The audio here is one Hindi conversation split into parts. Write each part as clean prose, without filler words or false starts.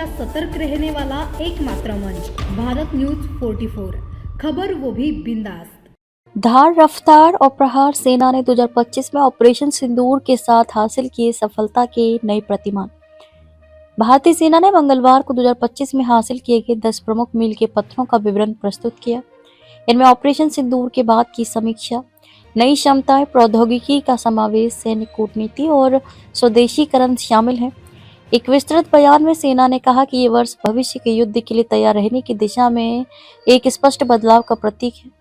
हमेशा सतर्क रहने वाला एकमात्र मंच भारत न्यूज 44, खबर वो भी बिंदास। धार, रफ्तार और प्रहार सेना ने 2025 में ऑपरेशन सिंदूर के साथ हासिल किए सफलता के नए प्रतिमान। भारतीय सेना ने मंगलवार को 2025 में हासिल किए गए 10 प्रमुख मील के पत्थरों का विवरण प्रस्तुत किया। इनमें ऑपरेशन सिंदूर के बाद की समीक्षा, नई क्षमताएं, प्रौद्योगिकी का समावेश, सैन्य कूटनीति और स्वदेशीकरण शामिल है। एक विस्तृत बयान में सेना ने कहा कि ये वर्ष भविष्य के युद्ध के लिए तैयार रहने की दिशा में एक स्पष्ट बदलाव का प्रतीक है।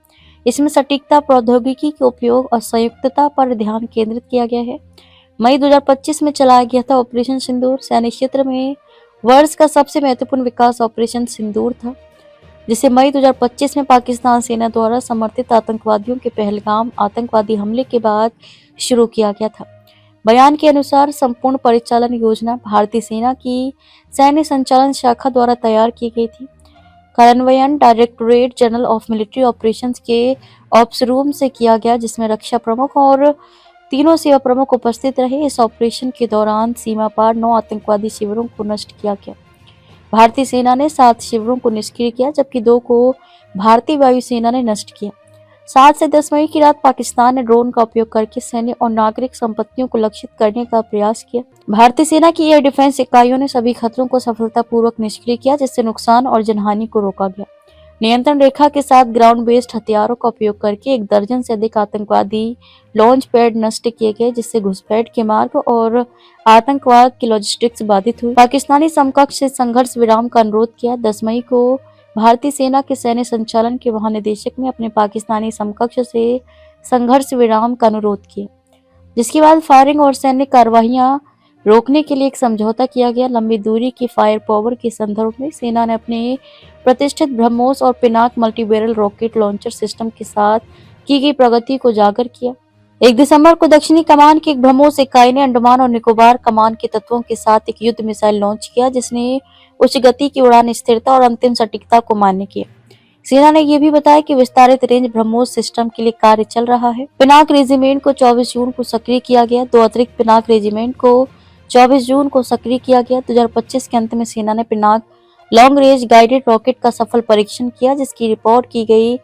इसमें सटीकता, प्रौद्योगिकी के उपयोग और संयुक्तता पर ध्यान केंद्रित किया गया है। मई 2025 में चलाया गया था ऑपरेशन सिंदूर सैन्य क्षेत्र में वर्ष का सबसे महत्वपूर्ण विकास ऑपरेशन सिंदूर था, जिसे मई 2025 में पाकिस्तान सेना द्वारा समर्थित आतंकवादियों के पहलगाम आतंकवादी हमले के बाद शुरू किया गया था। बयान के अनुसार संपूर्ण परिचालन योजना भारतीय सेना की सैन्य संचालन शाखा द्वारा तैयार की गई थी। कार्यान्वयन directorate general of military operations के ऑप्स रूम से किया गया, जिसमें रक्षा प्रमुख और तीनों सेवा प्रमुख उपस्थित रहे। इस ऑपरेशन के दौरान सीमा पार 9 आतंकवादी शिविरों को नष्ट किया गया। भारतीय सेना ने 7 शिविरों को निष्क्रिय किया, जबकि 2 को भारतीय वायुसेना ने नष्ट किया। 7 से 10 मई की रात पाकिस्तान ने ड्रोन का उपयोग करके सैन्य और नागरिक संपत्तियों को लक्षित करने का प्रयास किया। भारतीय सेना की एयर डिफेंस इकाइयों ने सभी खतरों को सफलतापूर्वक निष्क्रिय किया, जिससे नुकसान और जनहानि को रोका गया। नियंत्रण रेखा के साथ ग्राउंड बेस्ड हथियारों का उपयोग करके 1 दर्जन से अधिक आतंकवादी लॉन्च पैड नष्ट किए गए, जिससे घुसपैठ के मार्ग और आतंकवाद की लॉजिस्टिक्स बाधित हुई। पाकिस्तानी समकक्ष से संघर्ष विराम का अनुरोध किया। 10 मई को भारतीय सेना के सैन्य संचालन के महानिदेशक ने अपने पाकिस्तानी समकक्ष से संघर्ष विराम का अनुरोध किया, जिसके बाद फायरिंग और सैन्य कार्रवाइयां रोकने के लिए एक समझौता किया गया। लंबी दूरी की फायर पावर के संदर्भ में सेना ने अपने प्रतिष्ठित ब्रह्मोस और Pinaka multi barrel rocket launcher system के साथ की गई प्रगति को उजागर किया। 1 दिसंबर को दक्षिणी कमान की एक ब्रह्मोस इकाई ने अंडमान और निकोबार कमान के तत्वों के साथ एक युद्ध मिसाइल लॉन्च किया, जिसने उच्च गति की उड़ान स्थिरता और अंतिम सटीकता को मान्य किया। सेना ने यह भी बताया कि विस्तारित रेंज ब्रह्मोस सिस्टम के लिए कार्य चल रहा है। पिनाक रेजिमेंट को 24 जून को सक्रिय किया गया। 2 अतिरिक्त पिनाक रेजिमेंट को 24 जून को सक्रिय किया गया। 2025 के अंत में सेना ने Pinaka long range guided rocket का सफल परीक्षण किया, जिसकी रिपोर्ट की गई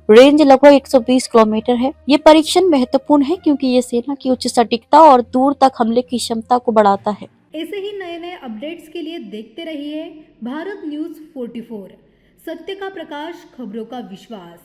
रेंज लगभग 120 किलोमीटर है। ये परीक्षण महत्वपूर्ण है क्योंकि ये सेना की उच्च सटीकता और दूर तक हमले की क्षमता को बढ़ाता है। ऐसे ही नए नए अपडेट्स के लिए देखते रहिए भारत न्यूज 44, सत्य का प्रकाश, खबरों का विश्वास।